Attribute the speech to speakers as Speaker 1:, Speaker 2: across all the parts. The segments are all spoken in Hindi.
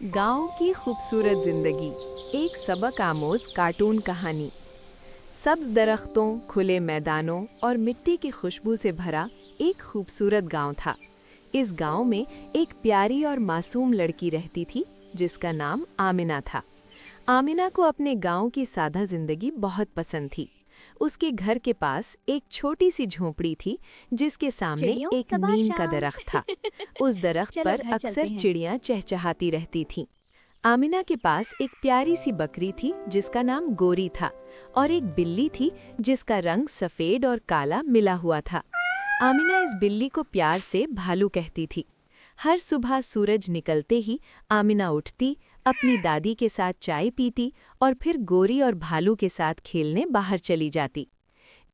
Speaker 1: गांव की खूबसूरत जिंदगी। एक सबक आमोज कार्टून कहानी। सब्ज दरख्तों, खुले मैदानों और मिट्टी की खुशबू से भरा एक खूबसूरत गांव था। इस गांव में एक प्यारी और मासूम लड़की रहती थी जिसका नाम आमिना था। आमिना को अपने गांव की सादा जिंदगी बहुत पसंद थी। उसके घर के पास एक छोटी सी झोंपड़ी थी जिसके सामने
Speaker 2: चिड़ियों
Speaker 1: एक
Speaker 2: सबा
Speaker 1: नीम का
Speaker 2: शाम।
Speaker 1: दरख्त था। उस दरख्त
Speaker 2: चलो
Speaker 1: पर
Speaker 2: घर
Speaker 1: अक्सर
Speaker 2: चलते हैं।
Speaker 1: चिड़ियां चहचहाती रहती थीं। आमिना के पास एक प्यारी सी बकरी थी जिसका नाम गोरी था और एक बिल्ली थी जिसका रंग सफेद और काला मिला हुआ था। आमिना इस बिल्ली को प्यार से भालू कहती थी। हर सुबह सूरज निकलते ही आमिना उठती, अपनी दादी के साथ चाय पीती और फिर गोरी और भालू के साथ खेलने बाहर चली जाती।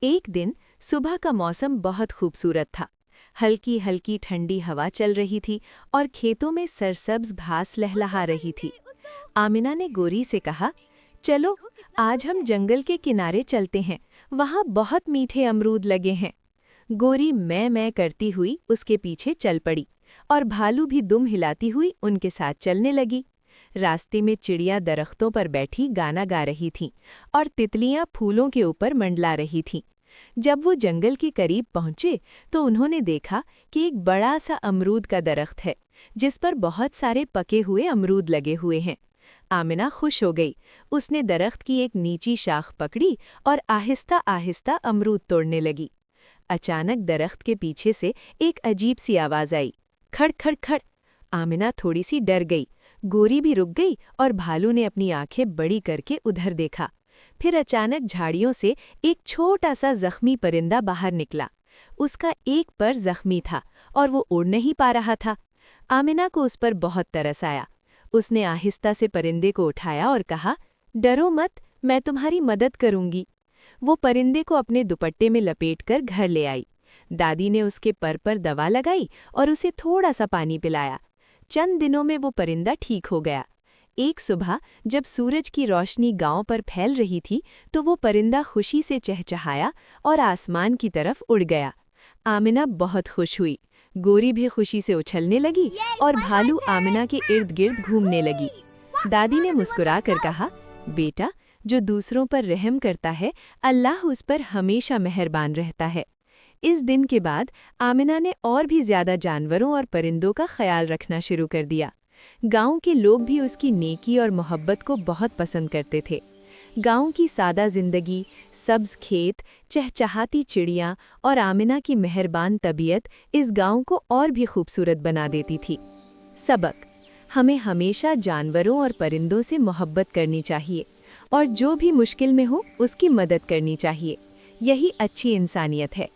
Speaker 1: एक दिन सुबह का मौसम बहुत खूबसूरत था। हल्की हल्की ठंडी हवा चल रही थी और खेतों में सरसब्ज घास लहलहा रही थी। आमिना ने गोरी से कहा, चलो आज हम जंगल के किनारे चलते हैं, वहाँ बहुत मीठे अमरूद लगे हैं। गोरी मैं करती हुई उसके पीछे चल पड़ी और भालू भी दुम हिलाती हुई उनके साथ चलने लगी। रास्ते में चिड़ियां दरख्तों पर बैठी गाना गा रही थीं और तितलियां फूलों के ऊपर मंडला रही थीं। जब वो जंगल के करीब पहुंचे तो उन्होंने देखा कि एक बड़ा सा अमरूद का दरख्त है जिस पर बहुत सारे पके हुए अमरूद लगे हुए हैं। आमिना खुश हो गई। उसने दरख्त की एक नीची शाख पकड़ी और आहिस्ता आहिस्ता अमरूद तोड़ने लगी। अचानक दरख्त के पीछे से एक अजीब सी आवाज आई, खड़ खड़ खड़। आमिना थोड़ी सी डर गई। गोरी भी रुक गई और भालू ने अपनी आंखें बड़ी करके उधर देखा। फिर अचानक झाड़ियों से एक छोटा सा जख्मी परिंदा बाहर निकला। उसका एक पर जख्मी था और वो उड़ नहीं पा रहा था। आमिना को उस पर बहुत तरस आया। उसने आहिस्ता से परिंदे को उठाया और कहा, डरो मत, मैं तुम्हारी मदद करूंगी। वो परिंदे को अपने दुपट्टे में लपेटकर घर ले आई। दादी ने उसके पर दवा लगाई और उसे थोड़ा सा पानी पिलाया। चंद दिनों में वो परिंदा ठीक हो गया। एक सुबह जब सूरज की रोशनी गांव पर फैल रही थी तो वो परिंदा खुशी से चहचहाया और आसमान की तरफ उड़ गया। आमिना बहुत खुश हुई। गोरी भी खुशी से उछलने लगी और भालू आमिना के इर्द गिर्द घूमने लगी। दादी ने मुस्कुराकर कहा, बेटा, जो दूसरों पर रहम करता है अल्लाह उस पर हमेशा मेहरबान रहता है। इस दिन के बाद आमिना ने और भी ज्यादा जानवरों और परिंदों का ख्याल रखना शुरू कर दिया। गांव के लोग भी उसकी नेकी और मोहब्बत को बहुत पसंद करते थे। गांव की सादा जिंदगी, सब्ज खेत, चहचहाती चिड़ियां और आमिना की मेहरबान तबीयत इस गांव को और भी खूबसूरत बना देती थी। सबक: हमें हमेशा जानवरों और परिंदों से मोहब्बत करनी चाहिए और जो भी मुश्किल में हो उसकी मदद करनी चाहिए। यही अच्छी इंसानियत है।